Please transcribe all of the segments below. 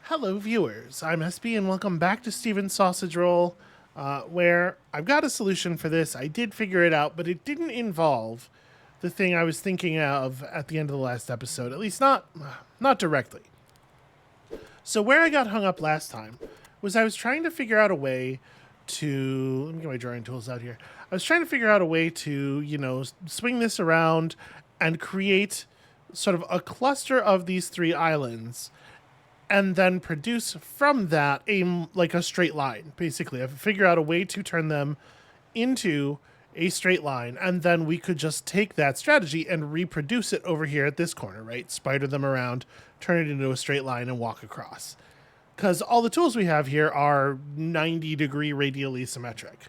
Hello, viewers. I'm SB, and welcome back to Steven's Sausage Roll, where I've got a solution for this. I did figure it out, but it didn't involve the thing I was thinking of at the end of the last episode, at least not directly. So where I got hung up last time was I was trying to figure out a way to... Let me get my drawing tools out here. I was trying to figure out a way to, swing this around and create sort of a cluster of these three islands and then produce from that a straight line. Basically, I figure out a way to turn them into a straight line, and then we could just take that strategy and reproduce it over here at this corner, right? Spider them around, turn it into a straight line, and walk across. Because all the tools we have here are 90-degree radially symmetric.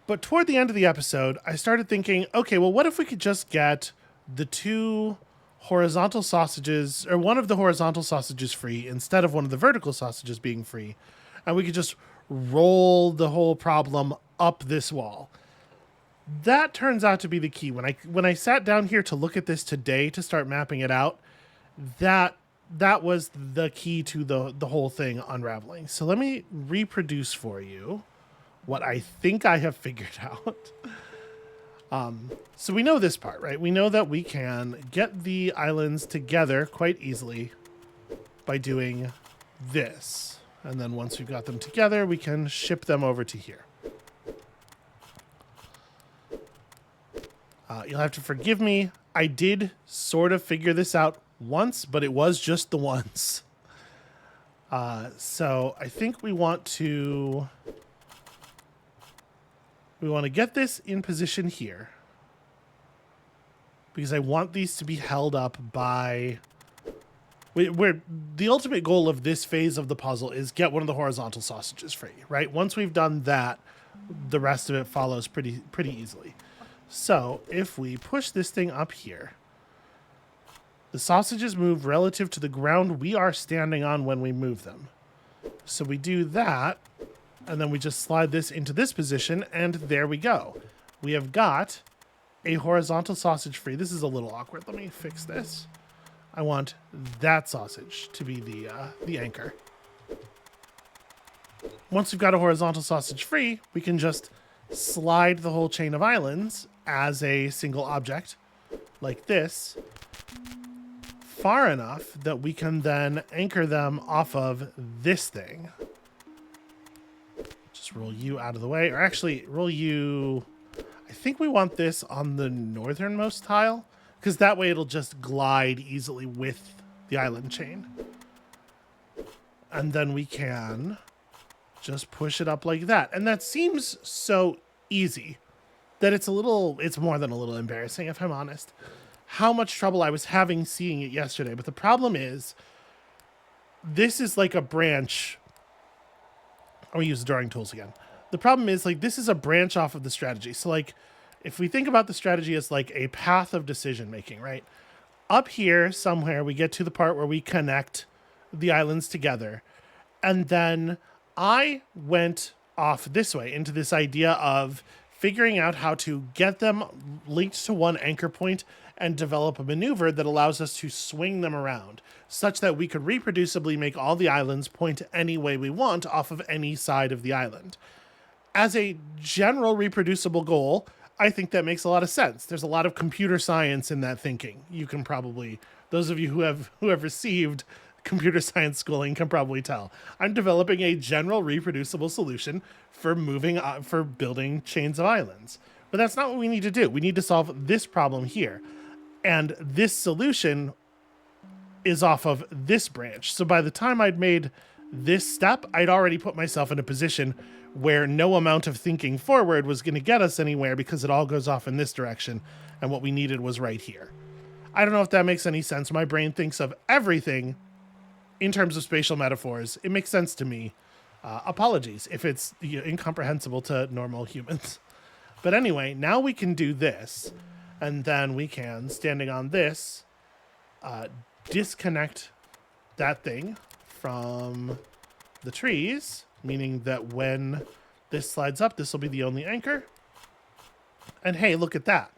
But toward the end of the episode, I started thinking, okay, well, what if we could just get the two horizontal sausages, or one of the horizontal sausages free instead of one of the vertical sausages being free, and we could just roll the whole problem up this wall. That turns out to be the key. When I sat down here to look at this today to start mapping it out, that was the key to the whole thing unraveling. So let me reproduce for you what I think I have figured out. So we know this part, right? We know that we can get the islands together quite easily by doing this. And then once we've got them together, we can ship them over to here. You'll have to forgive me. I did sort of figure this out once, but it was just the once. So I think we want to get this in position here, because I want these to be held up by... Where the ultimate goal of this phase of the puzzle is get one of the horizontal sausages free, right? Once we've done that, the rest of it follows pretty easily. So if we push this thing up here, the sausages move relative to the ground we are standing on when we move them. So we do that, and then we just slide this into this position, and there we go. We have got a horizontal sausage free. This is a little awkward. Let me fix this. I want that sausage to be the anchor. Once we've got a horizontal sausage free, we can just slide the whole chain of islands as a single object, like this, far enough that we can then anchor them off of this thing. Just roll you out of the way, or actually roll you... I think we want this on the northernmost tile, because that way it'll just glide easily with the island chain. And then we can just push it up like that. And that seems so easy that it's more than a little embarrassing, if I'm honest, how much trouble I was having seeing it yesterday. But the problem is, this is like a branch. I'm gonna use the drawing tools again. The problem is, this is a branch off of the strategy. So, if we think about the strategy as a path of decision making, right? Up here somewhere, we get to the part where we connect the islands together. And then I went off this way into this idea of figuring out how to get them linked to one anchor point and develop a maneuver that allows us to swing them around such that we could reproducibly make all the islands point any way we want off of any side of the island. As a general reproducible goal, I think that makes a lot of sense. There's a lot of computer science in that thinking. You can probably, those of you who have received computer science schooling can probably tell. I'm developing a general reproducible solution for building chains of islands. But that's not what we need to do. We need to solve this problem here. And this solution is off of this branch. So by the time I'd made this step, I'd already put myself in a position where no amount of thinking forward was going to get us anywhere, because it all goes off in this direction, and what we needed was right here. I don't know if that makes any sense. My brain thinks of everything in terms of spatial metaphors. It makes sense to me. Apologies if it's incomprehensible to normal humans. But anyway, now we can do this, and then we can, standing on this, disconnect that thing from the trees, meaning that when this slides up, this will be the only anchor. And hey, look at that.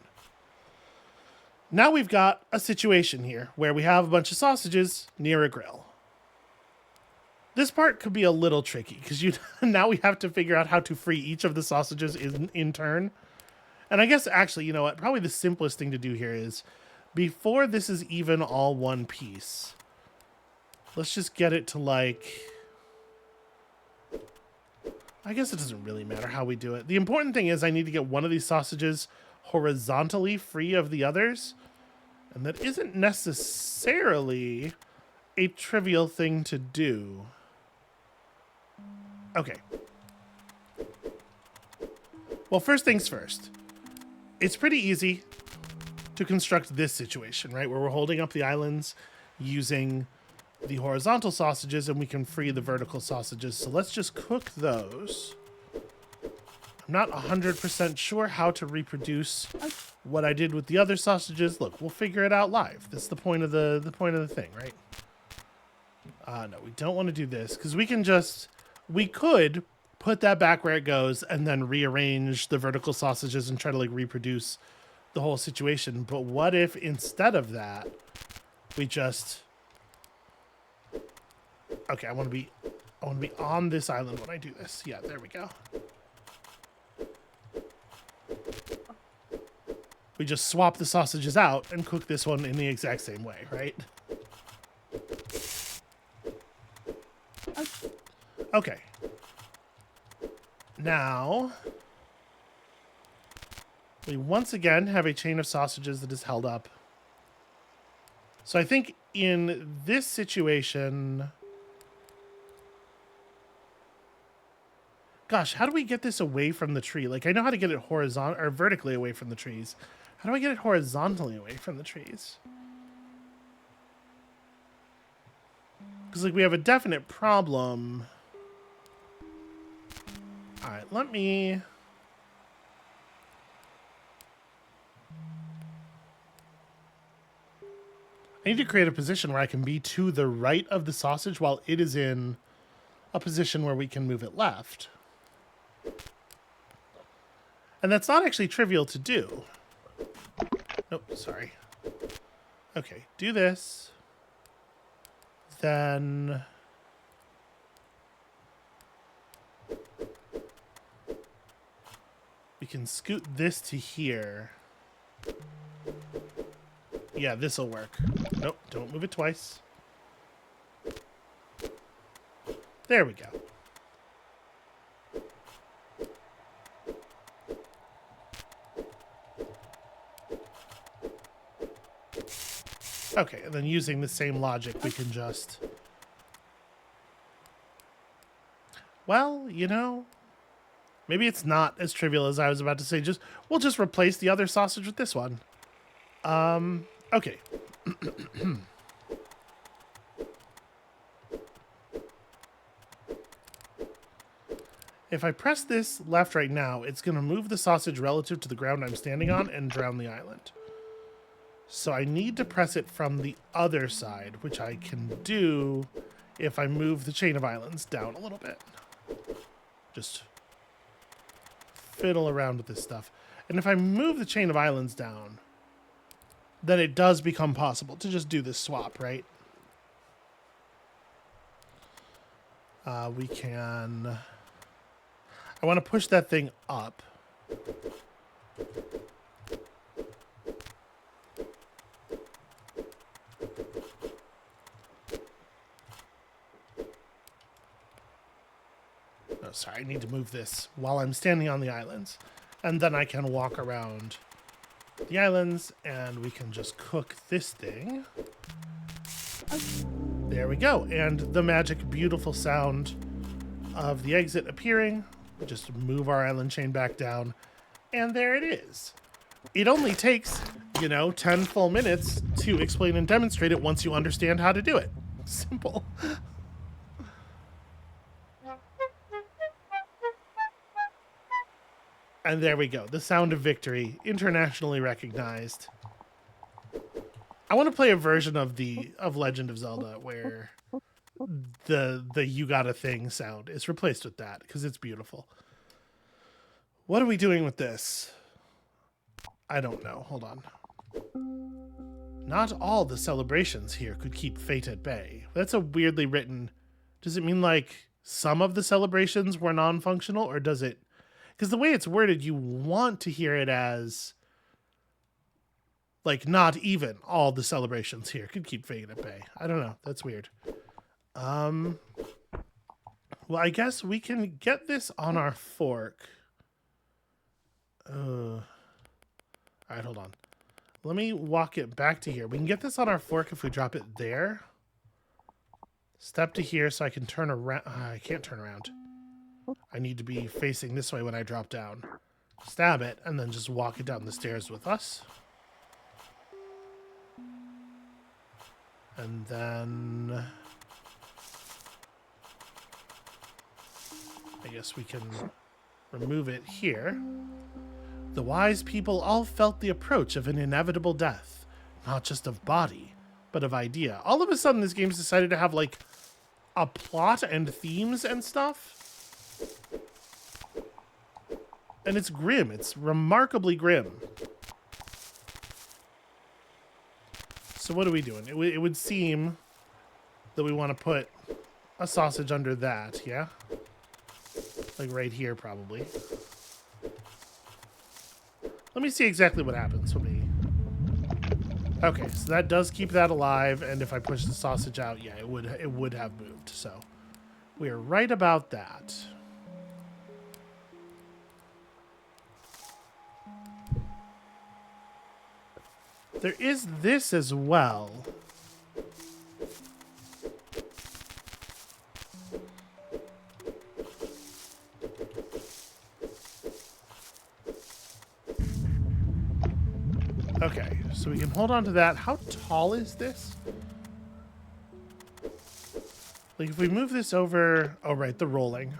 Now we've got a situation here where we have a bunch of sausages near a grill. This part could be a little tricky because now we have to figure out how to free each of the sausages in turn. And I guess actually, you know what? Probably the simplest thing to do here is before this is even all one piece, let's just get it to like... I guess it doesn't really matter how we do it. The important thing is I need to get one of these sausages horizontally free of the others. And that isn't necessarily a trivial thing to do. Okay. Well, first things first. It's pretty easy to construct this situation, right? Where we're holding up the islands using the horizontal sausages and we can free the vertical sausages. So let's just cook those. I'm not 100% sure how to reproduce what I did with the other sausages. Look, we'll figure it out live. That's the point of the thing, right? No, we don't want to do this because we could put that back where it goes and then rearrange the vertical sausages and try to like reproduce the whole situation. But what if instead of that, we just... Okay, I want to be on this island when I do this. Yeah, there we go. We just swap the sausages out and cook this one in the exact same way, right? Okay. Now, we once again have a chain of sausages that is held up. So I think in this situation... Gosh, how do we get this away from the tree? Like, I know how to get it horizontal or vertically away from the trees. How do I get it horizontally away from the trees? Because, like, we have a definite problem. All right, let me... I need to create a position where I can be to the right of the sausage while it is in a position where we can move it left. And that's not actually trivial to do. Nope, sorry. Okay, do this. Then... we can scoot this to here. Yeah, this'll work. Nope, don't move it twice. There we go. Okay, and then using the same logic, we can just... Well, you know, maybe it's not as trivial as I was about to say. We'll just replace the other sausage with this one. Okay. If I press this left right now, it's going to move the sausage relative to the ground I'm standing on and drown the island. So I need to press it from the other side, which I can do if I move the chain of islands down a little bit. Just fiddle around with this stuff. And if I move the chain of islands down, then it does become possible to just do this swap, right? We can... I want to push that thing up. Oh, sorry, I need to move this while I'm standing on the islands. And then I can walk around the islands and we can just cook this thing. There we go. And the magic, beautiful sound of the exit appearing. We just move our island chain back down. And there it is. It only takes, 10 full minutes to explain and demonstrate it once you understand how to do it. Simple. And there we go. The sound of victory, internationally recognized. I want to play a version of Legend of Zelda where the you got a thing sound is replaced with that because it's beautiful. What are we doing with this? I don't know. Hold on. Not all the celebrations here could keep fate at bay. That's a weirdly written... Does it mean, like, some of the celebrations were non-functional, or does it... Because the way it's worded, you want to hear it as... Like, not even all the celebrations here could keep fate at bay. I don't know. That's weird. Well, I guess we can get this on our fork. All right, hold on. Let me walk it back to here. We can get this on our fork if we drop it there. Step to here so I can turn around. I can't turn around. I need to be facing this way when I drop down. Stab it, and then just walk it down the stairs with us. And then... I guess we can remove it here. The wise people all felt the approach of an inevitable death, not just of body, but of idea. All of a sudden, this game's decided to have, like, a plot and themes and stuff. And it's grim. It's remarkably grim. So what are we doing? It would seem that we want to put a sausage under that, yeah? Like right here, probably. Let me see exactly what happens when we... Okay, so that does keep that alive, and if I push the sausage out, yeah, it would have moved. So we're right about that. There is this as well. Okay, so we can hold on to that. How tall is this? Like, if we move this over... Oh, right, the rolling.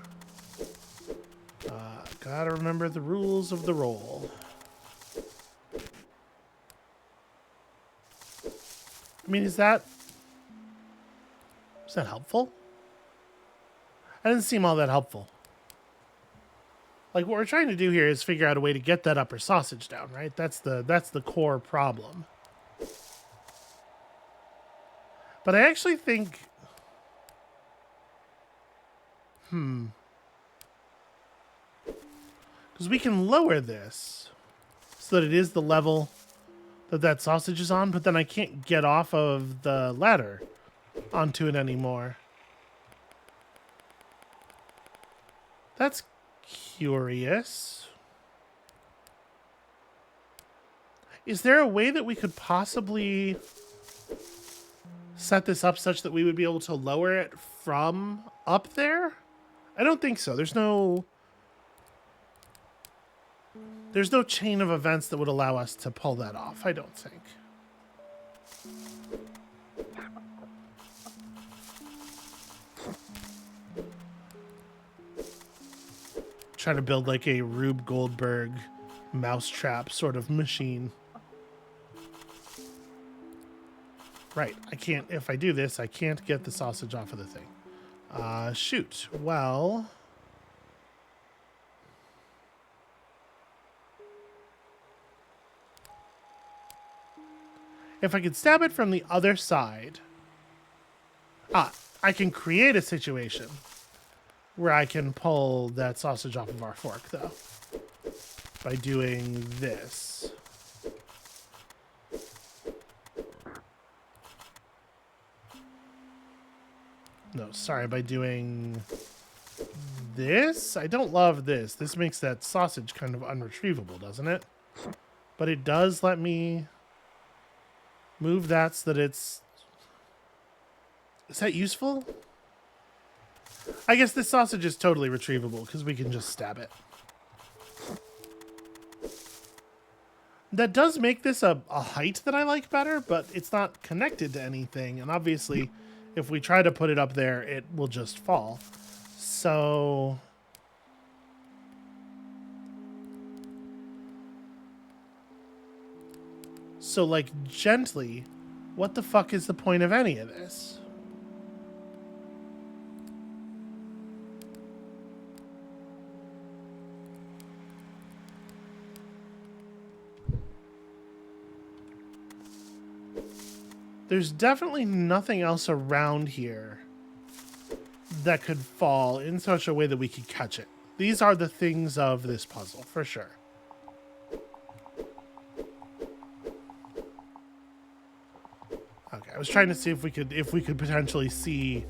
Gotta remember the rules of the roll. I mean, is that helpful? That doesn't seem all that helpful. Like, what we're trying to do here is figure out a way to get that upper sausage down, right? That's the core problem. But I actually think... Because we can lower this so that it is the level that sausage is on, but then I can't get off of the ladder onto it anymore. That's curious. Is there a way that we could possibly set this up such that we would be able to lower it from up there? I don't think so. There's no chain of events that would allow us to pull that off, I don't think. Try to build like a Rube Goldberg mousetrap sort of machine. Right, I can't, if I do this, I can't get the sausage off of the thing. Shoot, well... If I could stab it from the other side... I can create a situation where I can pull that sausage off of our fork, though. By doing this. No, sorry, by doing this? I don't love this. This makes that sausage kind of unretrievable, doesn't it? But it does let me move that so that it's... Is that useful? I guess this sausage is totally retrievable because we can just stab it. That does make this a height that I like better, but it's not connected to anything. And obviously, if we try to put it up there, it will just fall. So... So, like, gently, what the fuck is the point of any of this? There's definitely nothing else around here that could fall in such a way that we could catch it. These are the things of this puzzle, for sure. Okay, I was trying to see if we could potentially see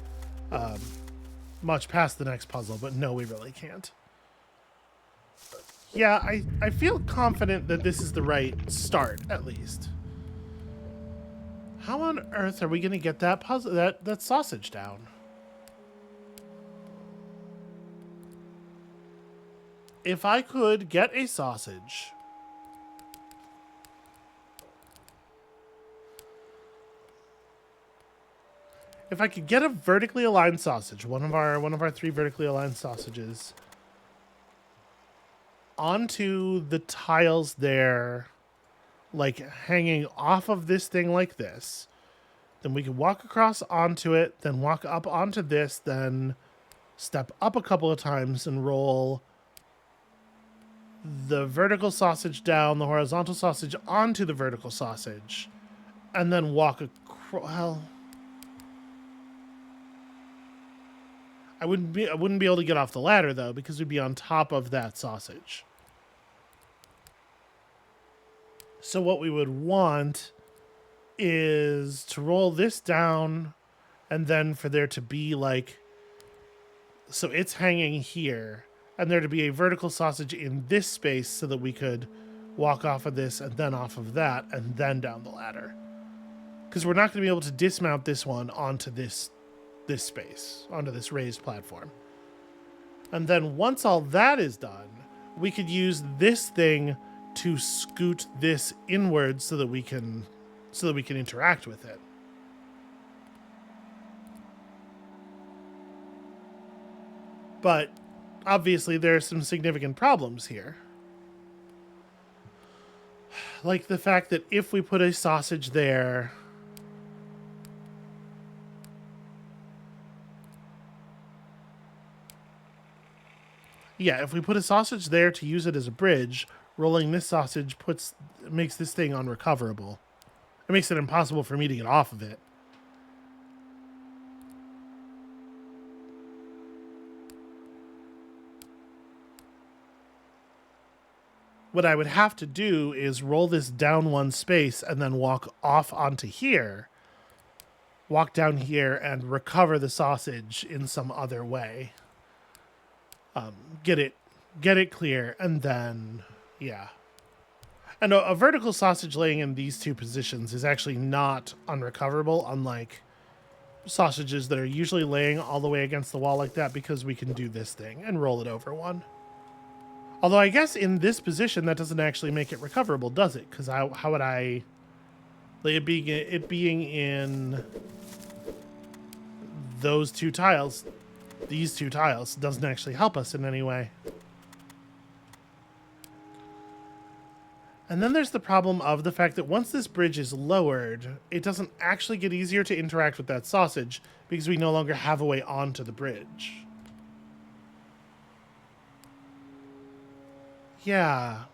much past the next puzzle, but no, we really can't. Yeah, I feel confident that this is the right start, at least. How on earth are we going to get that puzzle, that sausage down? If I could get a sausage... If I could get a vertically aligned sausage, one of our 3 vertically aligned sausages, onto the tiles there, like hanging off of this thing like this, then we could walk across onto it, then walk up onto this, then step up a couple of times and roll the vertical sausage down, the horizontal sausage onto the vertical sausage, and then walk across. Well, I wouldn't be able to get off the ladder though, because we'd be on top of that sausage. So what we would want is to roll this down, and then for there to be like, so it's hanging here, and there to be a vertical sausage in this space so that we could walk off of this and then off of that and then down the ladder. Because we're not going to be able to dismount this one onto this space, onto this raised platform. And then once all that is done, we could use this thing to scoot this inwards so that we can interact with it. But obviously there are some significant problems here. Like the fact that if we put a sausage there, yeah, if we put a sausage there to use it as a bridge, rolling this sausage makes this thing unrecoverable. It makes it impossible for me to get off of it. What I would have to do is roll this down one space and then walk off onto here, walk down here and recover the sausage in some other way. Get it clear, and then, yeah. And a vertical sausage laying in these 2 positions is actually not unrecoverable, unlike sausages that are usually laying all the way against the wall like that, because we can do this thing and roll it over one. Although I guess in this position that doesn't actually make it recoverable, does it? Because how would I... Like it being in those 2 tiles, these 2 tiles, doesn't actually help us in any way. And then there's the problem of the fact that once this bridge is lowered, it doesn't actually get easier to interact with that sausage because we no longer have a way onto the bridge. Yeah.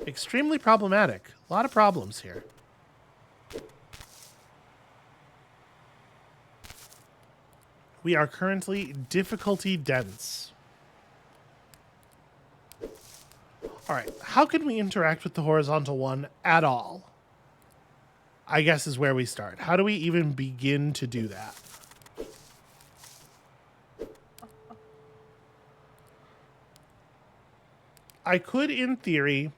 Extremely problematic. A lot of problems here. We are currently difficulty dense. All right, how can we interact with the horizontal one at all? I guess is where we start. How do we even begin to do that? I could, in theory,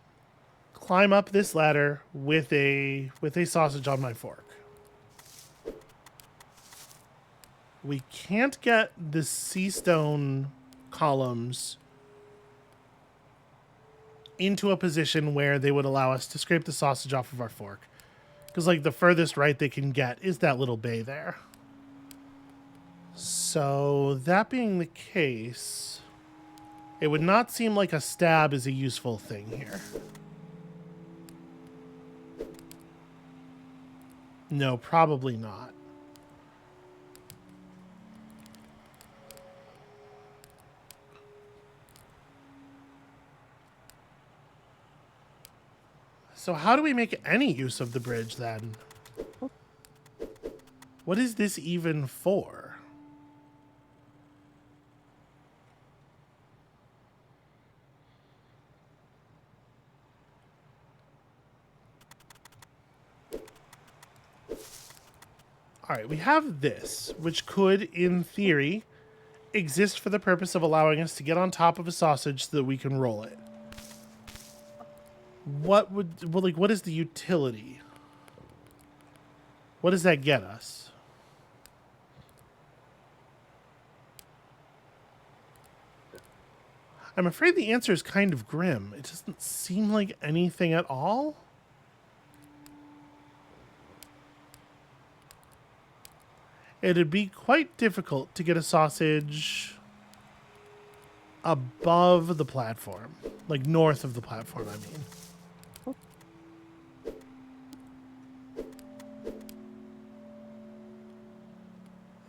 climb up this ladder with a sausage on my fork. We can't get the sea stone columns into a position where they would allow us to scrape the sausage off of our fork. Because, like, the furthest right they can get is that little bay there. So, that being the case, it would not seem like a stab is a useful thing here. No, probably not. So how do we make any use of the bridge then? What is this even for? All right, we have this, which could, in theory, exist for the purpose of allowing us to get on top of a sausage so that we can roll it. What would, well, like, what is the utility? What does that get us? I'm afraid the answer is kind of grim. It doesn't seem like anything at all. It'd be quite difficult to get a sausage above the platform. Like, north of the platform, I mean.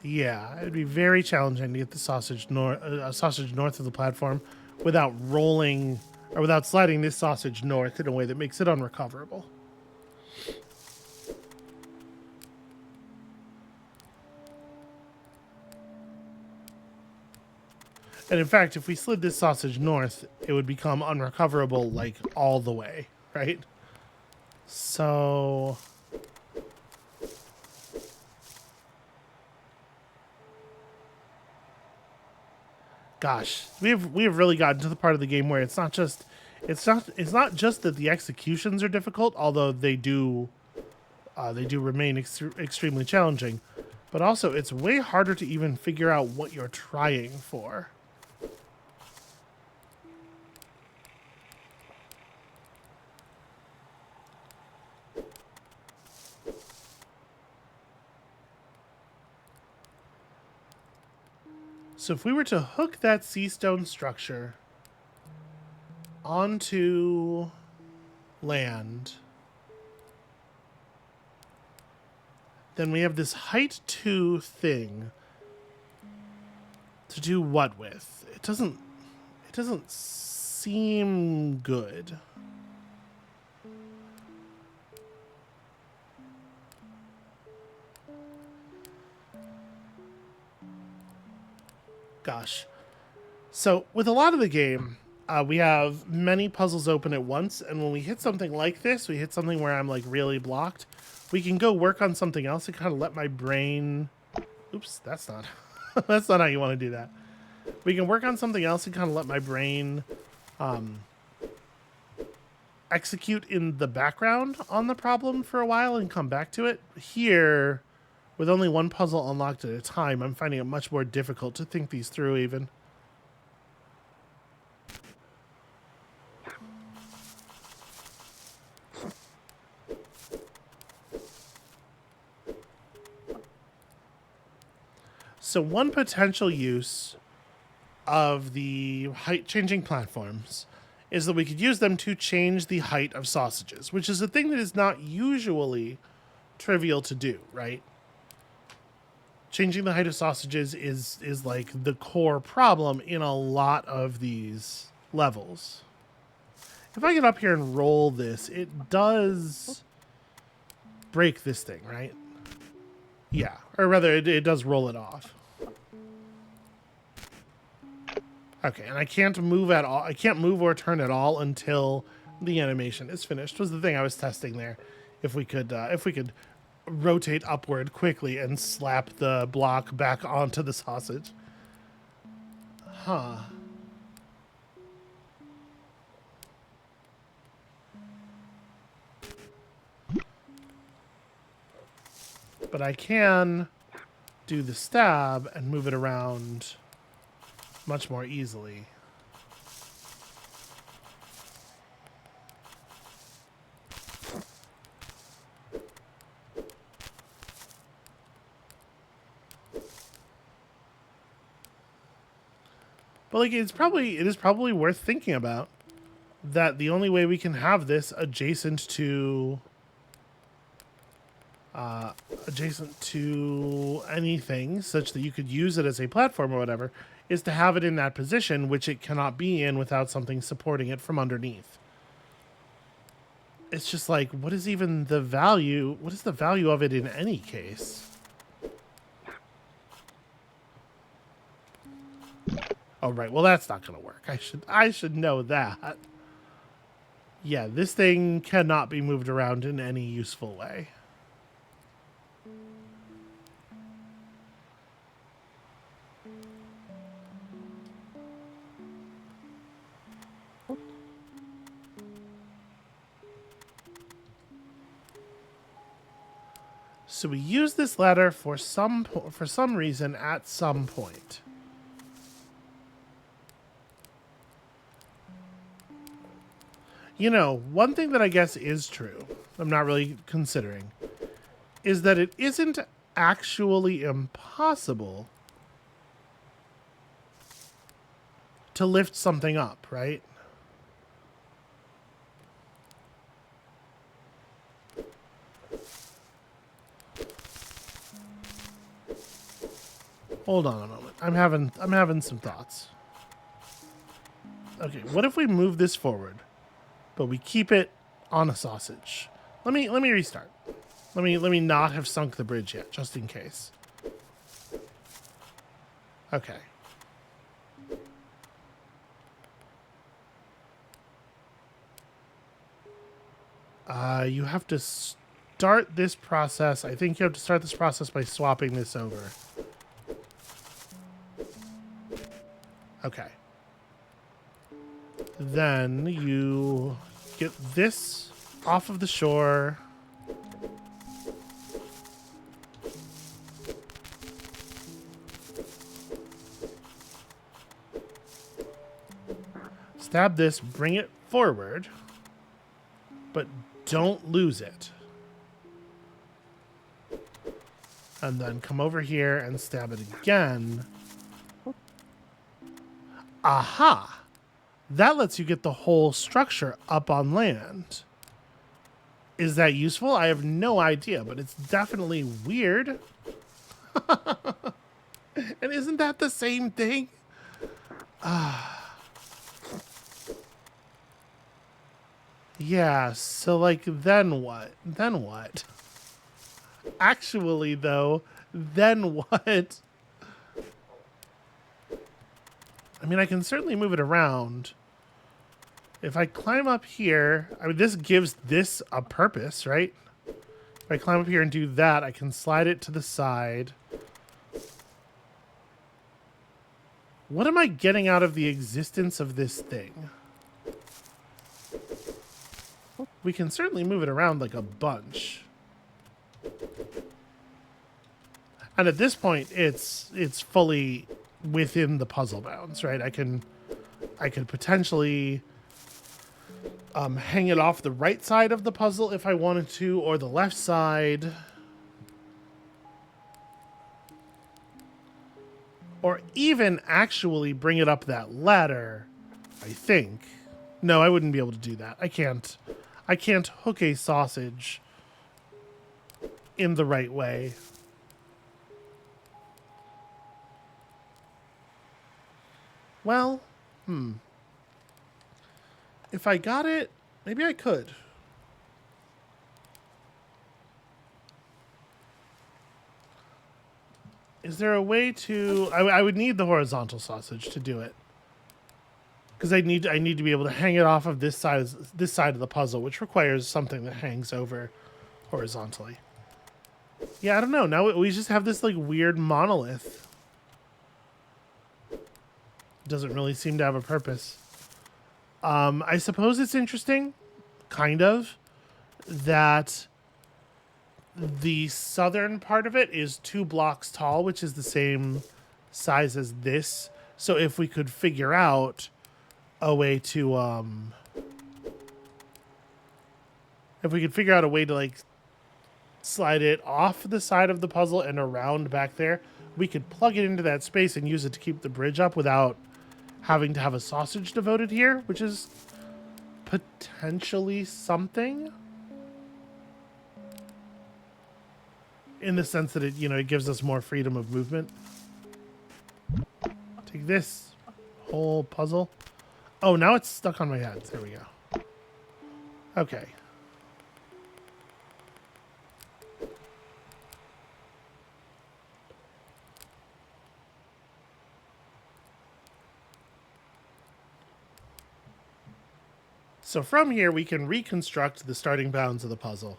Yeah, it'd be very challenging to get the sausage north of the platform without rolling or without sliding this sausage north in a way that makes it unrecoverable. And in fact, if we slid this sausage north, it would become unrecoverable like all the way, right? So gosh, we have really gotten to the part of the game where it's not just that the executions are difficult, although they do remain extremely challenging, but also it's way harder to even figure out what you're trying for. So if we were to hook that sea stone structure onto land, then we have this height 2 thing to do what with? It doesn't seem good. Gosh. So with a lot of the game, we have many puzzles open at once, and when we hit something like this, we hit something where I'm like really blocked, we can go work on something else and kind of let my brain... Oops, that's not... that's not how you want to do that. We can work on something else and kind of let my brain execute in the background on the problem for a while and come back to it. Here, with only one puzzle unlocked at a time, I'm finding it much more difficult to think these through even. So one potential use of the height-changing platforms is that we could use them to change the height of sausages, which is a thing that is not usually trivial to do, right? Changing the height of sausages is like the core problem in a lot of these levels. If I get up here and roll this, it does break this thing, right? Yeah, or rather, it does roll it off. Okay, and I can't move at all. I can't move or turn at all until the animation is finished. Was the thing I was testing there. If we could rotate upward quickly and slap the block back onto the sausage. Huh. But I can do the stab and move it around much more easily. But like, it is probably worth thinking about that the only way we can have this adjacent to anything such that you could use it as a platform or whatever is to have it in that position, which it cannot be in without something supporting it from underneath. it's just like, what is even the value? What is the value of it in any case? Oh, right. Well, that's not going to work. I should know that. Yeah, this thing cannot be moved around in any useful way. So we use this ladder for some reason at some point. You know, one thing that I guess is true, I'm not really considering, is that it isn't actually impossible to lift something up, right? Hold on a moment. I'm having some thoughts. Okay, what if we move this forward, but we keep it on a sausage? Let me restart. Let me not have sunk the bridge yet, just in case. Okay. You have to start this process. I think you have to start this process by swapping this over. Okay. Then you get this off of the shore. Stab this, bring it forward, but don't lose it. And then come over here and stab it again. Aha! That lets you get the whole structure up on land. Is that useful? I have no idea, but it's definitely weird. And isn't that the same thing? Yeah, so like, then what? Then what? Actually, though, then what? I mean, I can certainly move it around. If I climb up here, I mean, this gives this a purpose, right? If I climb up here and do that, I can slide it to the side. What am I getting out of the existence of this thing? We can certainly move it around like a bunch. And at this point, it's fully within the puzzle bounds, right? I could potentially hang it off the right side of the puzzle if I wanted to, or the left side. Or even actually bring it up that ladder, I think. No, I wouldn't be able to do that. I can't hook a sausage in the right way. Well, if I got it, maybe I could. Is there a way to... I would need the horizontal sausage to do it. Because I need to be able to hang it off of this side of the puzzle, which requires something that hangs over horizontally. Yeah, I don't know. Now we just have this like weird monolith. Doesn't really seem to have a purpose. I suppose it's interesting, kind of, that the southern part of it is 2 blocks tall, which is the same size as this. So if we could figure out a way to like slide it off the side of the puzzle and around back there, we could plug it into that space and use it to keep the bridge up without having to have a sausage devoted here, which is potentially something. In the sense that it gives us more freedom of movement. Take this whole puzzle. Oh, now it's stuck on my head. There we go. Okay. So from here, we can reconstruct the starting bounds of the puzzle.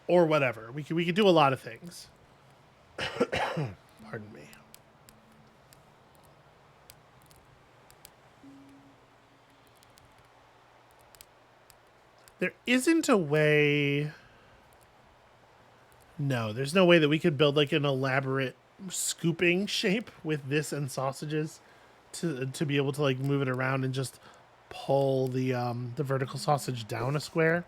Or whatever. We could do a lot of things. Pardon me. There isn't a way... No, there's no way that we could build like an elaborate scooping shape with this and sausages to be able to like move it around and just pull the vertical sausage down a square.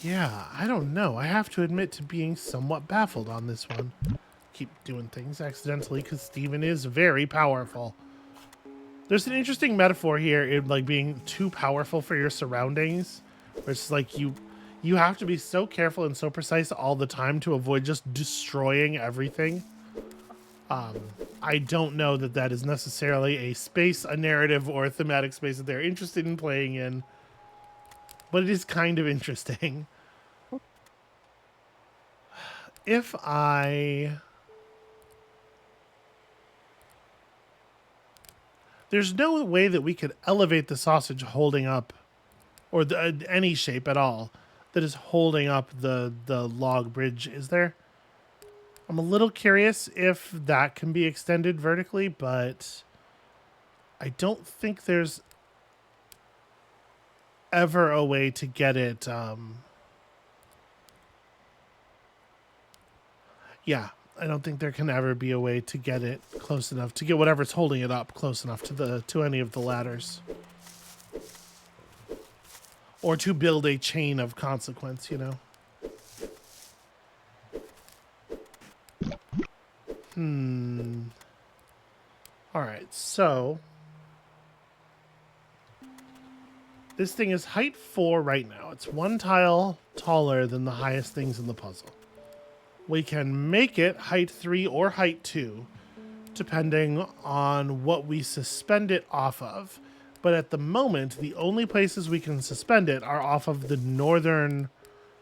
Yeah, I don't know. I have to admit to being somewhat baffled on this one. Keep doing things accidentally because Steven is very powerful. There's an interesting metaphor here in like being too powerful for your surroundings. Where it's like you have to be so careful and so precise all the time to avoid just destroying everything. I don't know that that is necessarily a space, a narrative, or a thematic space that they're interested in playing in. But it is kind of interesting. If I... There's no way that we could elevate the sausage holding up, or any shape at all, that is holding up the log bridge, is there? I'm a little curious if that can be extended vertically, but I don't think there's ever a way to get it. Yeah, I don't think there can ever be a way to get it close enough, to get whatever's holding it up close enough to any of the ladders. Or to build a chain of consequence, you know? Alright, so... This thing is height 4 right now. It's one tile taller than the highest things in the puzzle. We can make it height 3 or height 2, depending on what we suspend it off of. But at the moment, the only places we can suspend it are off of the northern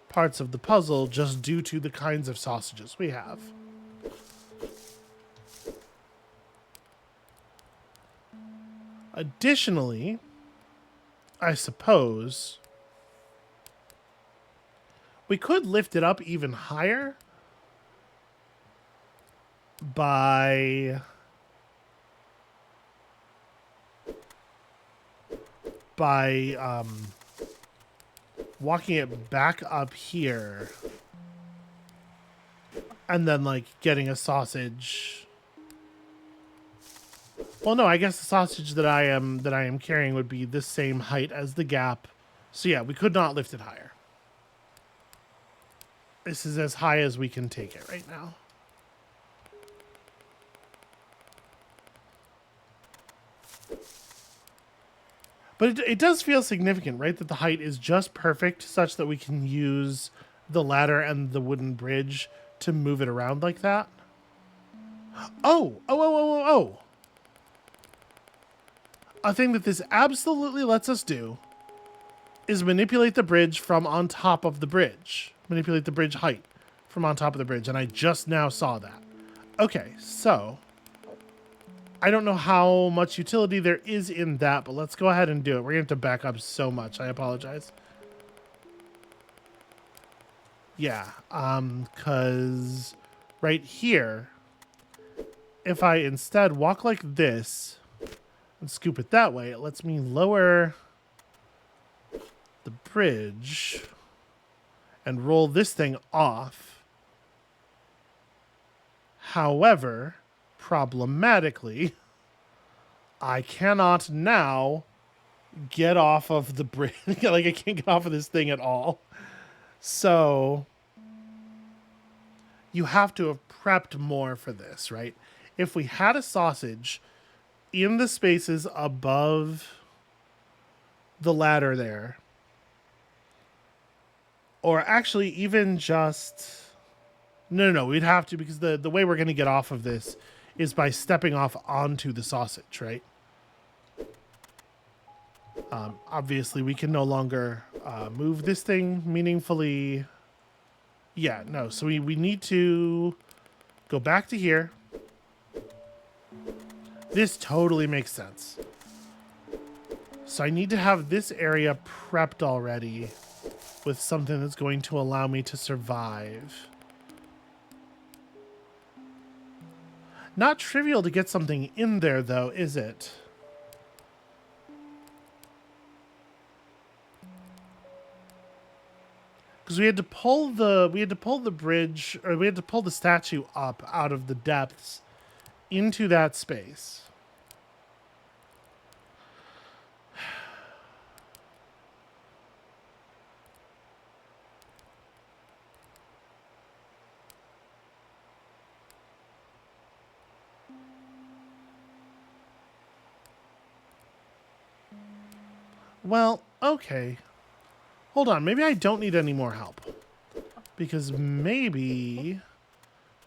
parts of the puzzle, just due to the kinds of sausages we have. Additionally, I suppose we could lift it up even higher by walking it back up here and then like getting a sausage. Well, no, I guess the sausage that I am carrying would be the same height as the gap. So yeah, we could not lift it higher. This is as high as we can take it right now. But it does feel significant, right? That the height is just perfect such that we can use the ladder and the wooden bridge to move it around like that. Oh. A thing that this absolutely lets us do is manipulate the bridge from on top of the bridge. Manipulate the bridge height from on top of the bridge. And I just now saw that. Okay, so... I don't know how much utility there is in that, but let's go ahead and do it. We're going to have to back up so much. I apologize. Yeah, because right here, if I instead walk like this and scoop it that way, it lets me lower the bridge and roll this thing off. However... problematically, I cannot now get off of the bridge. Like, I can't get off of this thing at all. So, you have to have prepped more for this, right? If we had a sausage in the spaces above the ladder there, or actually even just... No, we'd have to, because the way we're going to get off of this is by stepping off onto the sausage, right? Obviously, we can no longer move this thing meaningfully Yeah, no. So we need to go back to here. This totally makes sense. So I need to have this area prepped already with something that's going to allow me to survive. Not trivial to get something in there, though, is it? Because we had to pull the bridge, or we had to pull the statue up out of the depths into that space. Well, okay. Hold on, maybe I don't need any more help. Because maybe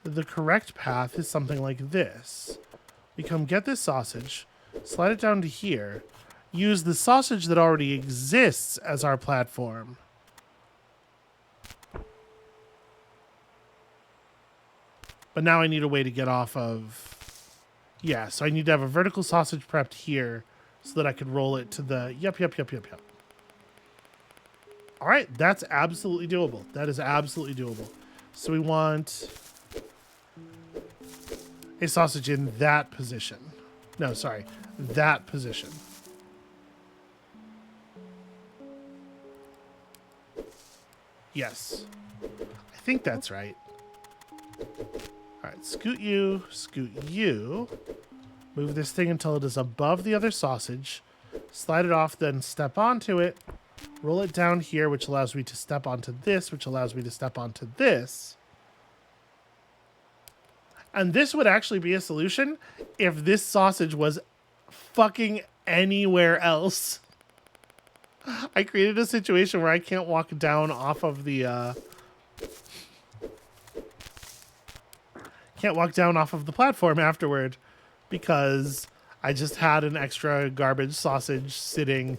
the correct path is something like this. We come get this sausage, slide it down to here, use the sausage that already exists as our platform. But now I need a way to get off of... Yeah, so I need to have a vertical sausage prepped here so that I could roll it to the... Yep. All right, that's absolutely doable. That is absolutely doable. So we want a sausage in that position. No, sorry, that position. Yes, I think that's right. All right, scoot you, move this thing until it is above the other sausage, slide it off, then step onto it, roll it down here, which allows me to step onto this, which allows me to step onto this. And this would actually be a solution if this sausage was fucking anywhere else. I created a situation where I can't walk down off of the platform afterward because I just had an extra garbage sausage sitting.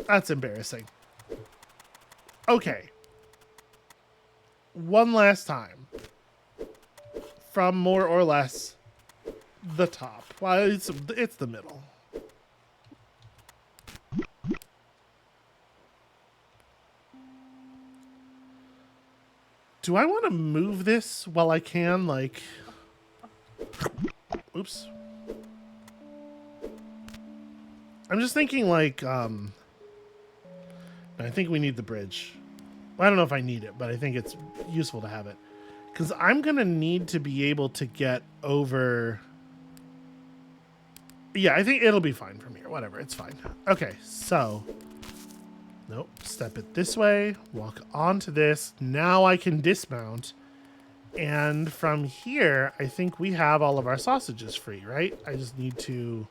That's embarrassing. Okay. One last time. From more or less the top. Well, it's the middle. Do I want to move this while I can? Like, oops. I'm just thinking like, I think we need the bridge. I don't know if I need it, but I think it's useful to have it. Because I'm going to need to be able to get over... Yeah, I think it'll be fine from here. Whatever, it's fine. Okay, so... Nope, step it this way, walk onto this. Now I can dismount. And from here, I think we have all of our sausages free, right? I just need to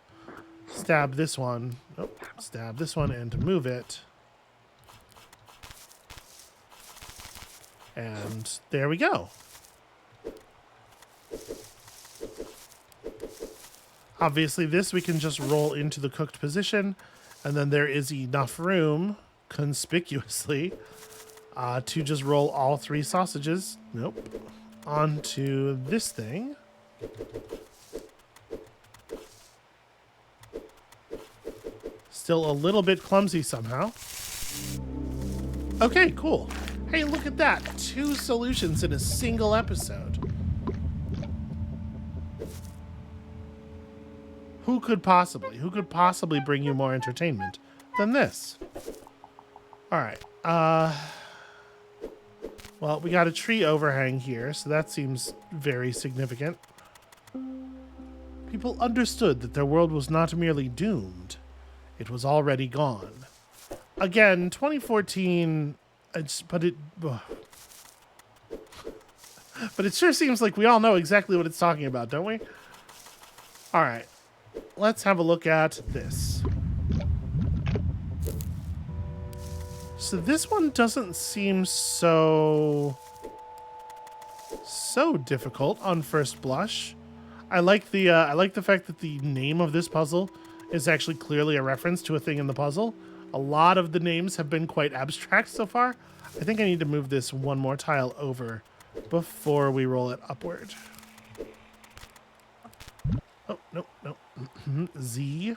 stab this one. Nope, stab this one and to move it. And there we go. Obviously this we can just roll into the cooked position, and then there is enough room, conspicuously, to just roll all three sausages, onto this thing. Still a little bit clumsy somehow. Okay, cool. Hey, look at that. 2 solutions in a single episode. Who could possibly bring you more entertainment than this? All right. Well, we got a tree overhang here, so that seems very significant. People understood that their world was not merely doomed. It was already gone. Again, 2014, but it sure seems like we all know exactly what it's talking about, don't we? All right. Let's have a look at this. So this one doesn't seem so difficult on first blush. I like the fact that the name of this puzzle is actually clearly a reference to a thing in the puzzle. A lot of the names have been quite abstract so far. I think I need to move this one more tile over before we roll it upward. Oh, no, no. Z.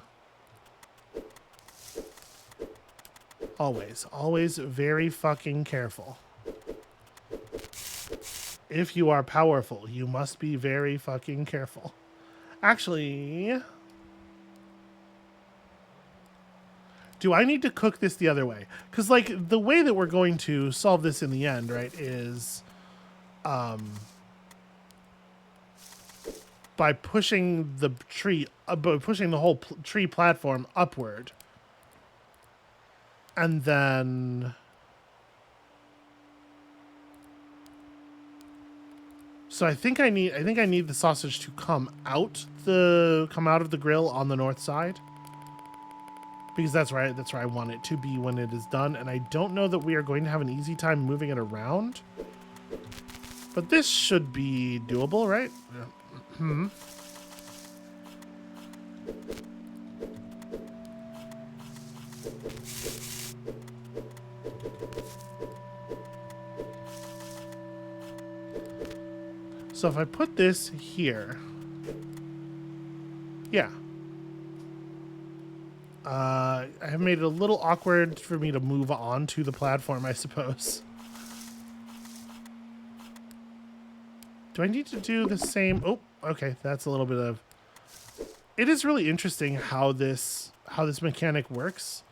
Always, always very fucking careful. If you are powerful, you must be very fucking careful. Actually, do I need to cook this the other way? Because, like, the way that we're going to solve this in the end, right, is by pushing the tree, by pushing the whole tree platform upward. And then... So I think I need the sausage to come out of the grill on the north side. Because that's where I want it to be when it is done, and I don't know that we are going to have an easy time moving it around. But this should be doable, right? Hmm. So if I put this here, yeah. I have made it a little awkward for me to move on to the platform, I suppose. Do I need to do the same? Oh, okay. That's a little bit of... It is really interesting how this mechanic works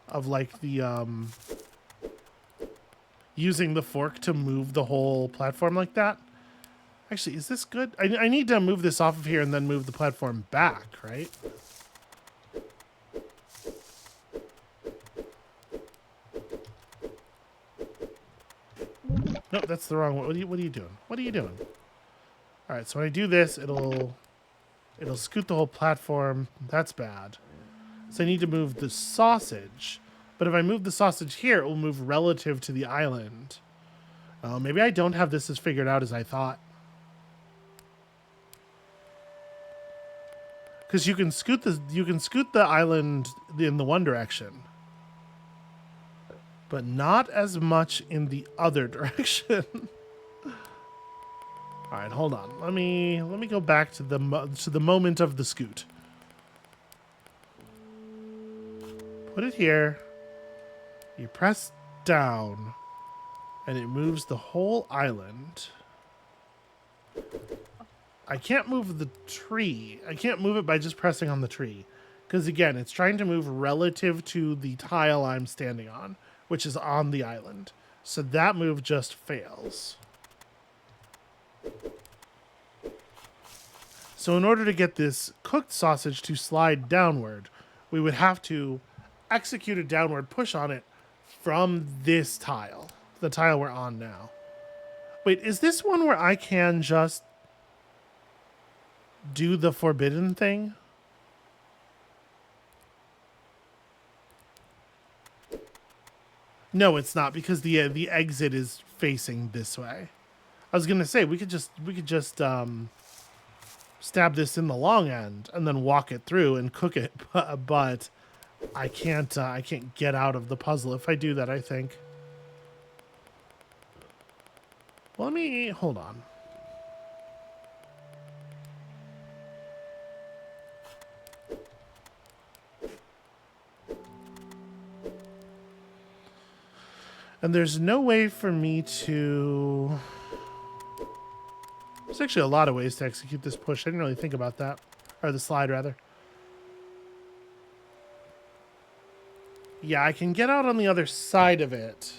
of like the using the fork to move the whole platform like that. Actually, is this good? I need to move this off of here and then move the platform back, right? No, that's the wrong one. What are you doing? What are you doing? All right, so when I do this, it'll scoot the whole platform. That's bad. So I need to move the sausage. But if I move the sausage here, it will move relative to the island. Maybe I don't have this as figured out as I thought. Because you can scoot the island in the one direction, but not as much in the other direction. All right, hold on. Let me go back to the moment of the scoot. Put it here. You press down, and it moves the whole island. I can't move the tree. I can't move it by just pressing on the tree. Because again, it's trying to move relative to the tile I'm standing on, which is on the island. So that move just fails. So in order to get this cooked sausage to slide downward, we would have to execute a downward push on it from this tile. The tile we're on now. Wait, is this one where I can just do the forbidden thing? No, it's not, because the exit is facing this way. I was gonna say we could just stab this in the long end and then walk it through and cook it, but I can't get out of the puzzle if I do that, I think. Well, let me hold on. And there's no way for me to... There's actually a lot of ways to execute this push. I didn't really think about that. Or the slide, rather. Yeah, I can get out on the other side of it.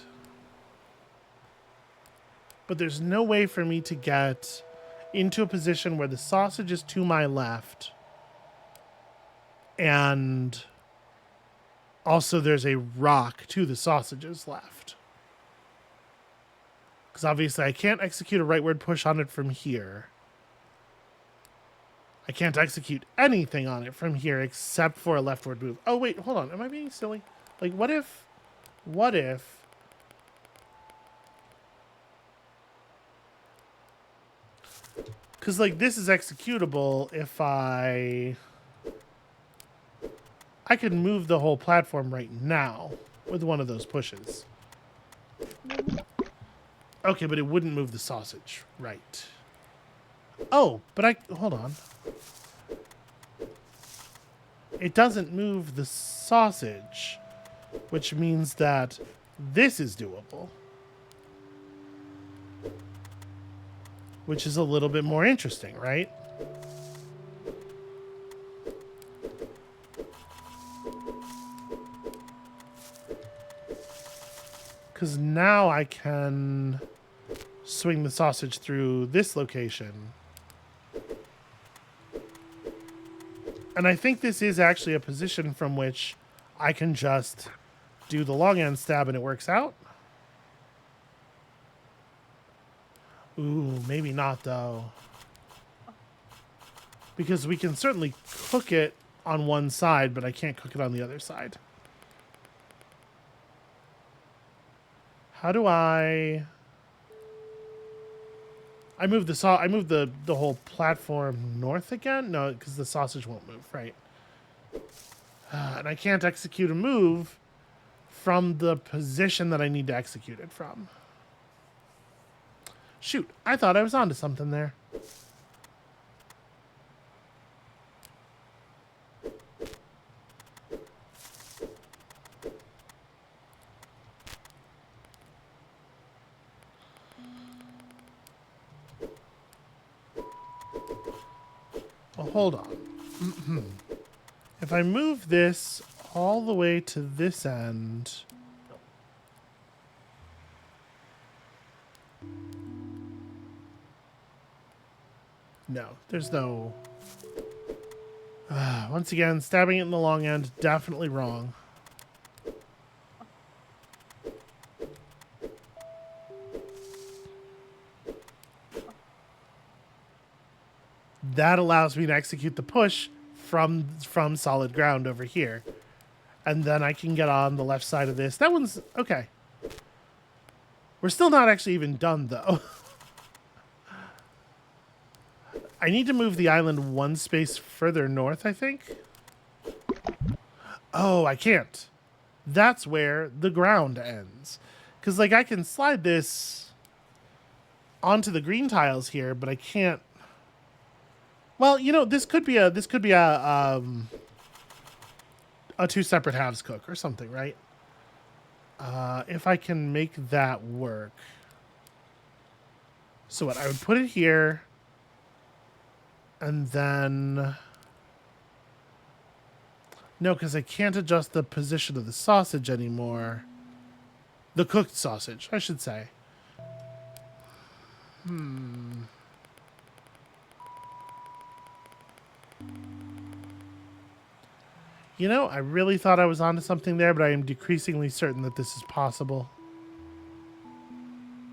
But there's no way for me to get into a position where the sausage is to my left. And also there's a rock to the sausage's left. Because obviously I can't execute a rightward push on it from here. I can't execute anything on it from here except for a leftward move. Oh, wait, hold on. Am I being silly? Like, what if... Because, like, this is executable if I could move the whole platform right now with one of those pushes. Okay, but it wouldn't move the sausage. Right. Oh, but hold on. It doesn't move the sausage, which means that this is doable. Which is a little bit more interesting, right? Because now I can swing the sausage through this location. And I think this is actually a position from which I can just do the long end stab and it works out. Ooh, maybe not though. Because we can certainly cook it on one side, but I can't cook it on the other side. How do I move the whole platform north again? No, because the sausage won't move, right? And I can't execute a move from the position that I need to execute it from. Shoot, I thought I was onto something there. Well, hold on. If I move this all the way to this end... No, there's no... once again, stabbing it in the long end, definitely wrong. That allows me to execute the push from solid ground over here. And then I can get on the left side of this. That one's... okay. We're still not actually even done, though. I need to move the island one space further north, I think. Oh, I can't. That's where the ground ends. Because, like, I can slide this onto the green tiles here, but I can't... Well, you know, this could be a two separate halves cook or something, right? If I can make that work. So what? I would put it here, and then no, because I can't adjust the position of the sausage anymore. The cooked sausage, I should say. You know, I really thought I was onto something there, but I am decreasingly certain that this is possible.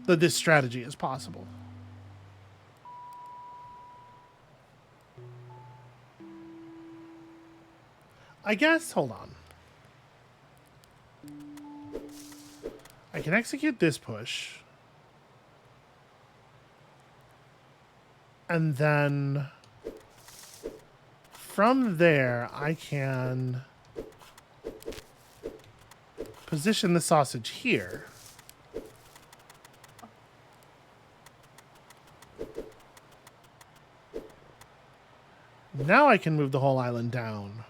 That this strategy is possible. I guess, hold on. I can execute this push. And then from there, I can position the sausage here. Now I can move the whole island down.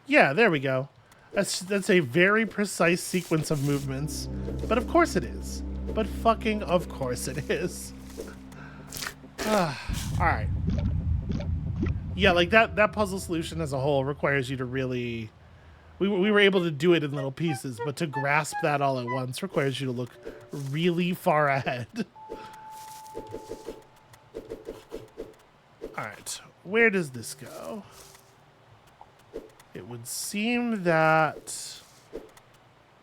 Yeah, there we go. That's a very precise sequence of movements. But of course it is. But fucking of course it is. Alright. Yeah, like that puzzle solution as a whole requires you to really... We were able to do it in little pieces, but to grasp that all at once requires you to look really far ahead. Alright, where does this go? It would seem that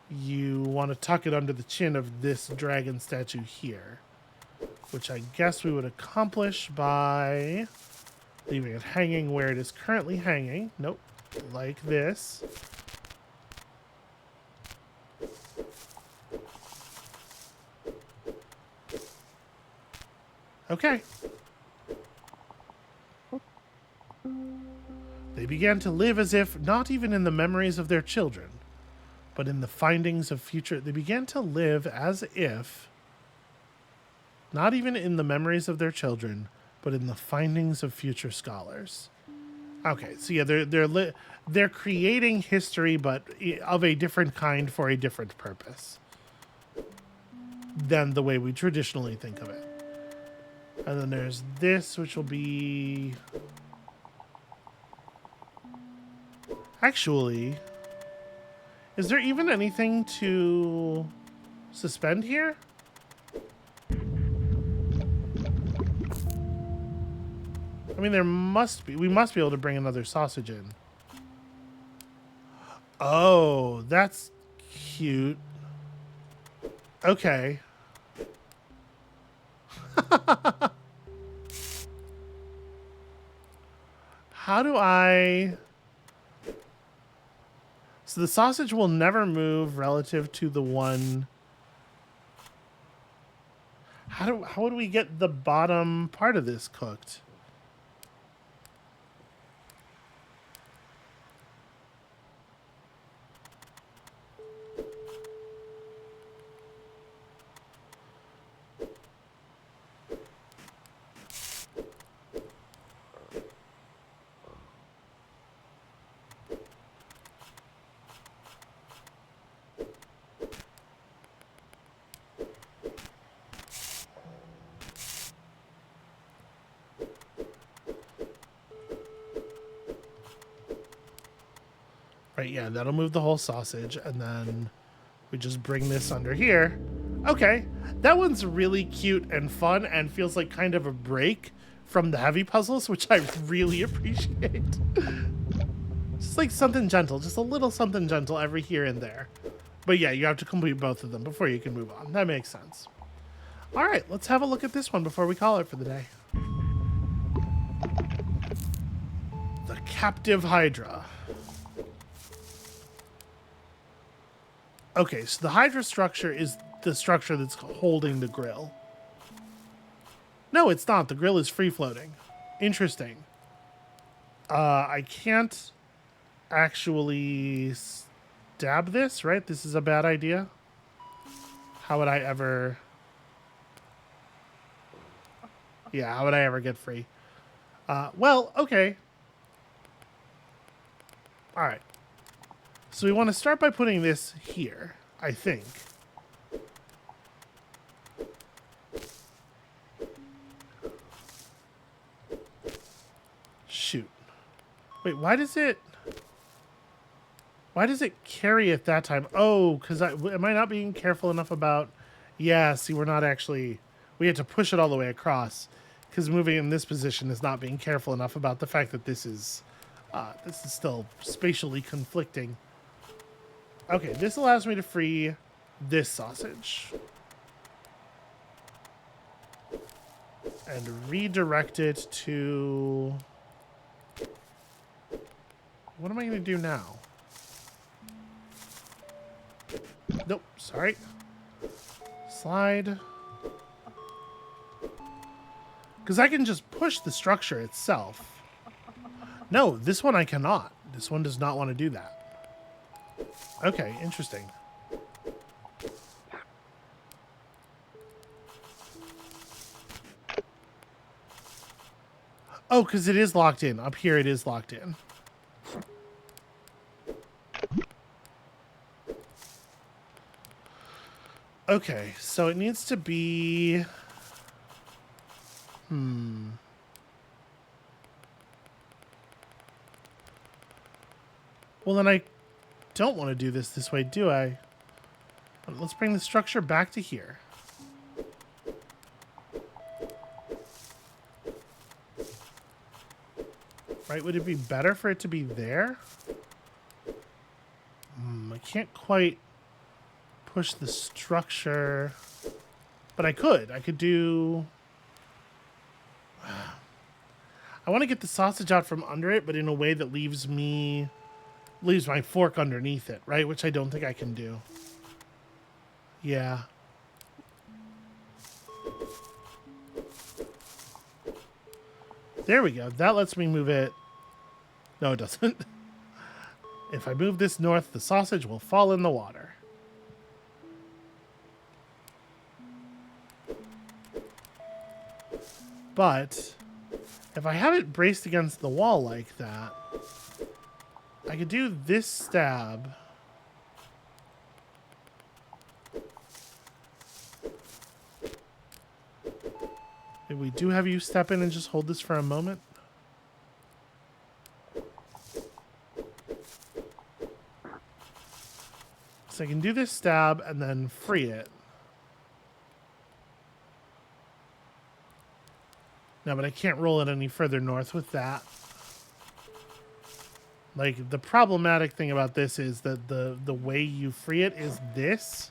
you want to tuck it under the chin of this dragon statue here, which I guess we would accomplish by leaving it hanging where it is currently hanging. Nope, like this. Okay. They began to live as if not even in the memories of their children, but in the findings of future. They began to live as if not even in the memories of their children, but in the findings of future scholars. Okay, so yeah, they're creating history, but of a different kind for a different purpose than the way we traditionally think of it. And then there's this, which will be... Actually, is there even anything to suspend here? I mean, there must be. We must be able to bring another sausage in. Oh, that's cute. Okay. How do I... So the sausage will never move relative to the one... How would we get the bottom part of this cooked? Right, yeah, that'll move the whole sausage, and then we just bring this under here. Okay, that one's really cute and fun and feels like kind of a break from the heavy puzzles, which I really appreciate. Just like something gentle, just a little something gentle every here and there. But yeah, you have to complete both of them before you can move on. That makes sense. All right, let's have a look at this one before we call it for the day. The Captive Hydra. Okay, so the Hydra structure is the structure that's holding the grill. No, it's not. The grill is free-floating. Interesting. I can't actually stab this, right? This is a bad idea. How would I ever... Yeah, how would I ever get free? Well, okay. All right. So we want to start by putting this here, I think. Shoot. Wait, why does it carry it that time? Oh, because am I not being careful enough about... Yeah, see, we're not actually... We had to push it all the way across, because moving in this position is not being careful enough about the fact that this is still spatially conflicting. Okay, this allows me to free this sausage. And redirect it to... What am I going to do now? Nope, sorry. Slide. Because I can just push the structure itself. No, this one I cannot. This one does not want to do that. Okay, interesting. Oh, because it is locked in. Up here it is locked in. Okay, so it needs to be... Well, then I don't want to do this way, do I? Let's bring the structure back to here. Right, would it be better for it to be there? I can't quite push the structure, but I could do... I want to get the sausage out from under it, but in a way that leaves my fork underneath it, right? Which I don't think I can do. Yeah. There we go. That lets me move it No, it doesn't. If I move this north, the sausage will fall in the water. But if I have it braced against the wall like that, I could do this stab. Maybe we do have you step in and just hold this for a moment. So I can do this stab and then free it. No, but I can't roll it any further north with that. Like, the problematic thing about this is that the way you free it is this.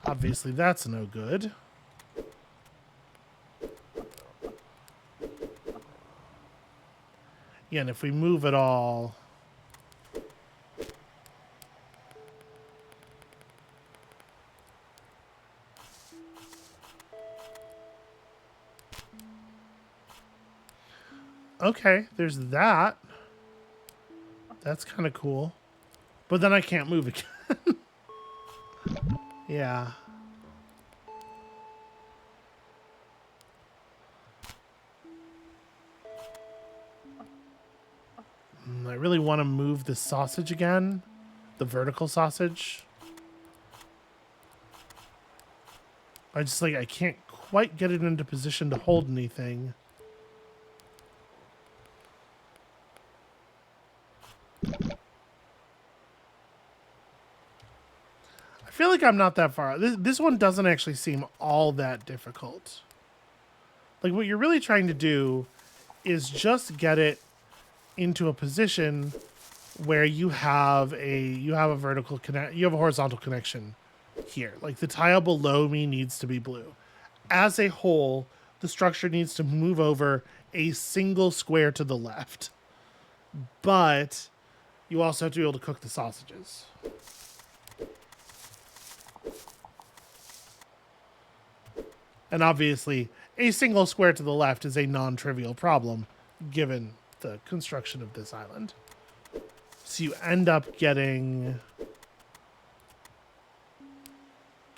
Obviously, that's no good. Yeah, and if we move it all... Okay, there's that. That's kind of cool. But then I can't move again. Yeah. I really want to move the sausage again. The vertical sausage. I can't quite get it into position to hold anything. I feel like I'm not that far. This one doesn't actually seem all that difficult. Like, what you're really trying to do is just get it into a position where you have a horizontal connection here. Like, the tile below me needs to be blue. As a whole, the structure needs to move over a single square to the left. But you also have to be able to cook the sausages. And obviously, a single square to the left is a non-trivial problem, given the construction of this island. So you end up getting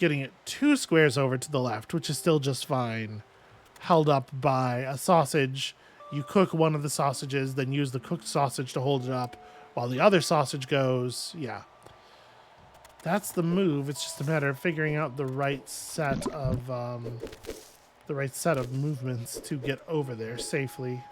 it 2 squares over to the left, which is still just fine, held up by a sausage. You cook one of the sausages, then use the cooked sausage to hold it up while the other sausage goes. Yeah. That's the move. It's just a matter of figuring out the right set of movements to get over there safely.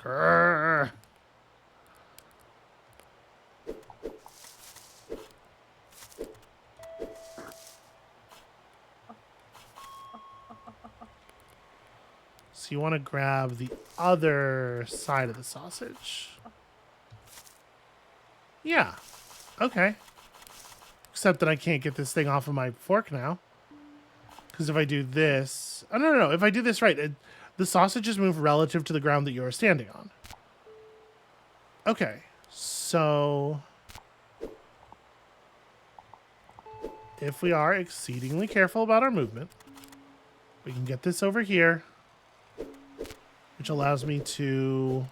Grrr. So you want to grab the other side of the sausage. Yeah. Okay. Except that I can't get this thing off of my fork now. Because if I do this... Oh, no. If I do this right, the sausages move relative to the ground that you are standing on. Okay. So... if we are exceedingly careful about our movement, we can get this over here, which allows me to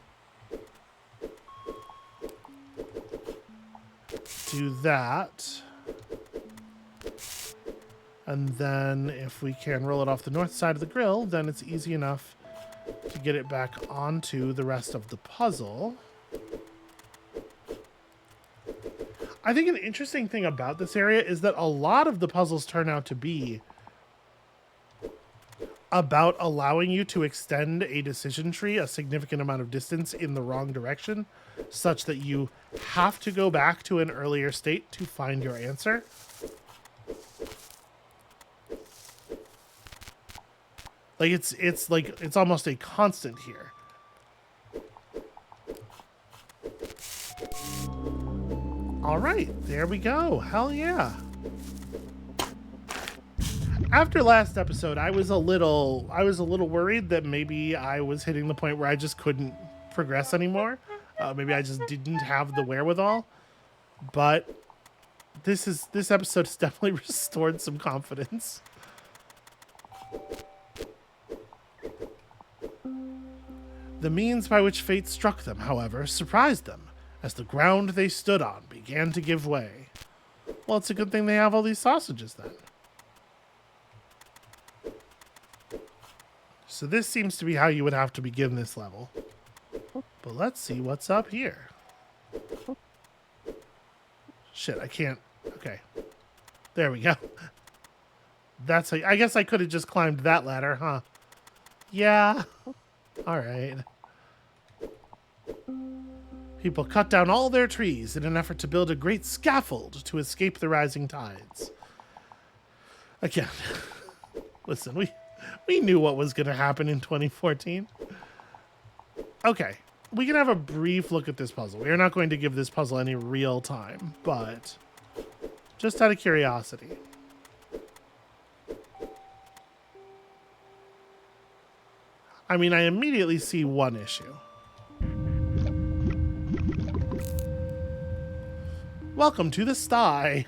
do that. And then if we can roll it off the north side of the grill, then it's easy enough to get it back onto the rest of the puzzle. I think an interesting thing about this area is that a lot of the puzzles turn out to be about allowing you to extend a decision tree a significant amount of distance in the wrong direction, such that you have to go back to an earlier state to find your answer. Like it's almost a constant here. All right, there we go. Hell yeah. After last episode, I was a little worried that maybe I was hitting the point where I just couldn't progress anymore. Maybe I just didn't have the wherewithal. But this episode has definitely restored some confidence. The means by which fate struck them, however, surprised them, as the ground they stood on began to give way. Well, it's a good thing they have all these sausages, then. So this seems to be how you would have to begin this level. But let's see what's up here. Shit, I can't... Okay. There we go. That's how... I guess I could have just climbed that ladder, huh? Yeah. All right. People cut down all their trees in an effort to build a great scaffold to escape the rising tides. Again, listen, we knew what was going to happen in 2014. Okay, we can have a brief look at this puzzle. We are not going to give this puzzle any real time, but just out of curiosity. I mean, I immediately see one issue. Welcome to the sty.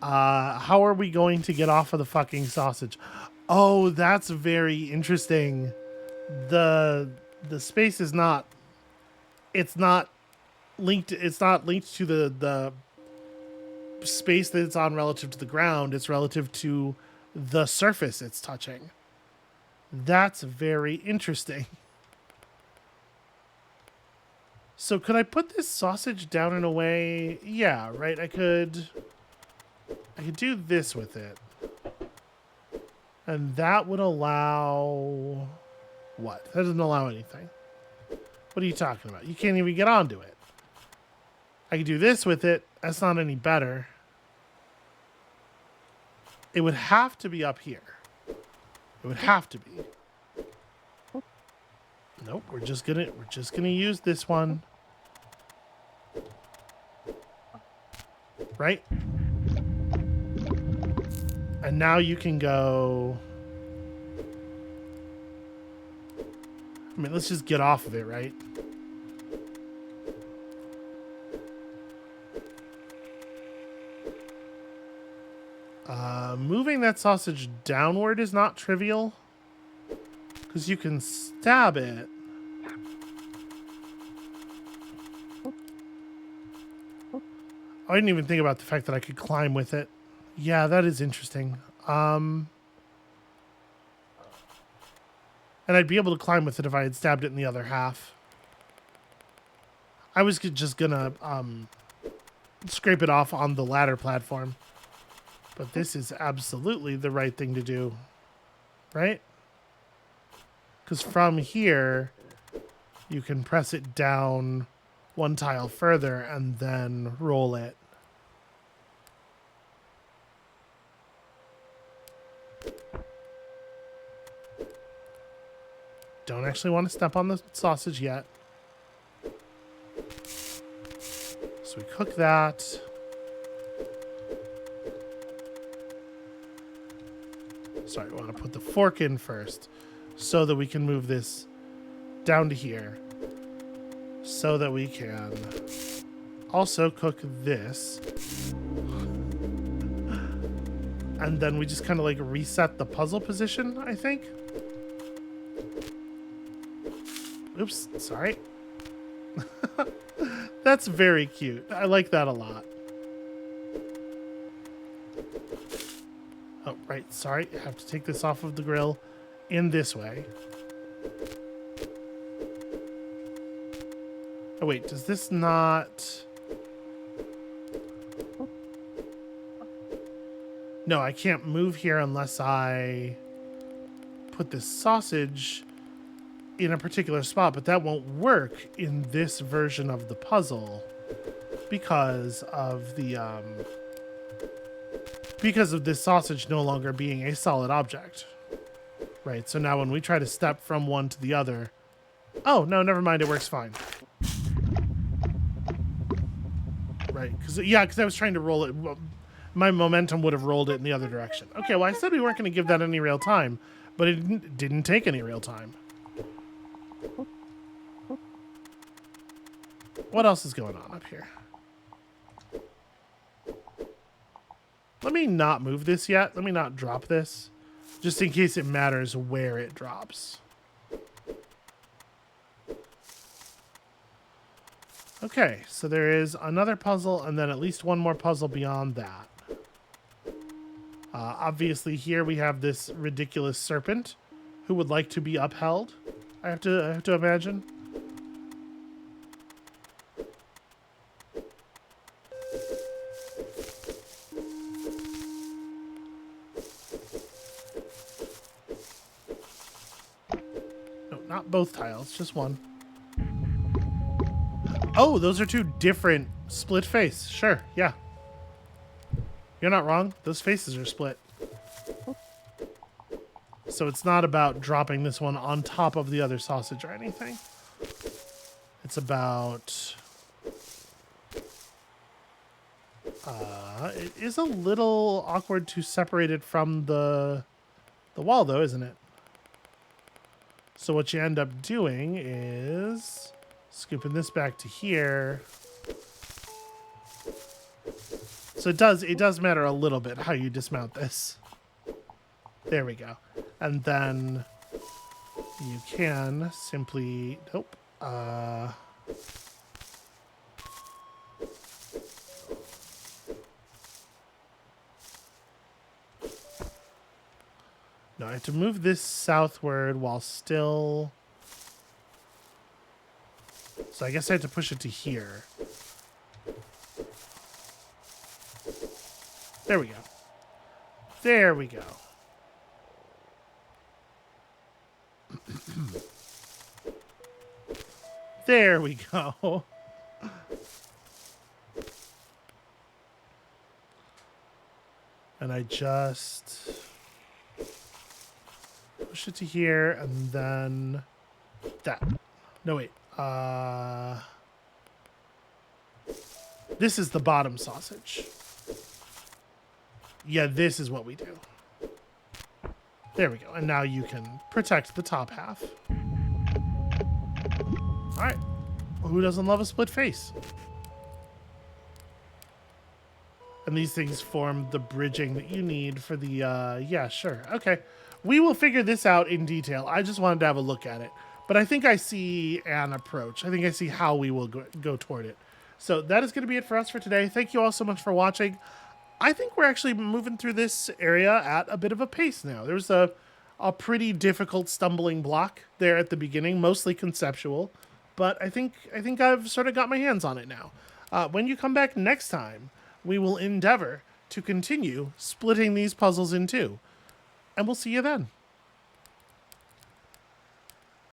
How are we going to get off of the fucking sausage? Oh, that's very interesting. The space is not... It's not linked to the space that it's on relative to the ground. It's relative to the surface it's touching. That's very interesting. So could I put this sausage down in a way? Yeah, right. I could do this with it. And that would allow... What? That doesn't allow anything. What are you talking about? You can't even get onto it. I could do this with it. That's not any better. It would have to be up here. It would have to be. Nope, we're just gonna use this one. Right? And now you can go... I mean, let's just get off of it, right? Moving that sausage downward is not trivial, because you can stab it. I didn't even think about the fact that I could climb with it. Yeah, that is interesting. And I'd be able to climb with it if I had stabbed it in the other half. I was just gonna scrape it off on the ladder platform. But this is absolutely the right thing to do. Right? Because from here, you can press it down one tile further and then roll it. Don't actually want to step on the sausage yet. So we cook that. Sorry, I want to put the fork in first so that we can move this down to here. So that we can also cook this. And then we just kind of like reset the puzzle position, I think. Oops, sorry. That's very cute. I like that a lot. Oh, right, sorry. I have to take this off of the grill in this way. Oh, wait, does this not... No, I can't move here unless I put this sausage in a particular spot, but that won't work in this version of the puzzle because of the because of this sausage no longer being a solid object. Right, so now when we try to step from one to the other... Oh, no, never mind, it works fine. Right, because I was trying to roll it. Well, my momentum would have rolled it in the other direction. Okay, well, I said we weren't going to give that any real time, but it didn't take any real time. What else is going on up here? Let me not move this yet. Let me not drop this, just in case it matters where it drops. Okay, so there is another puzzle, and then at least one more puzzle beyond that. Obviously, here we have this ridiculous serpent who would like to be upheld. I have to imagine. No, not both tiles, just one. Oh, those are two different split face. Sure, yeah. You're not wrong. Those faces are split. So it's not about dropping this one on top of the other sausage or anything. It's about... it is a little awkward to separate it from the wall, though, isn't it? So what you end up doing is scooping this back to here. So it does matter a little bit how you dismount this. There we go. And then you can simply... Nope. No, I have to move this southward while still... So I guess I have to push it to here. There we go. There we go. There we go. And I just push it to here and then that. No, wait. This is the bottom sausage. Yeah, this is what we do. There we go. And now you can protect the top half. All right. Well, who doesn't love a split face? And these things form the bridging that you need for the, yeah, sure. Okay. We will figure this out in detail. I just wanted to have a look at it. But I think I see an approach. I think I see how we will go toward it. So that is going to be it for us for today. Thank you all so much for watching. I think we're actually moving through this area at a bit of a pace now. There's a pretty difficult stumbling block there at the beginning, mostly conceptual. But I think I've sort of got my hands on it now. When you come back next time, we will endeavor to continue splitting these puzzles in two. And we'll see you then.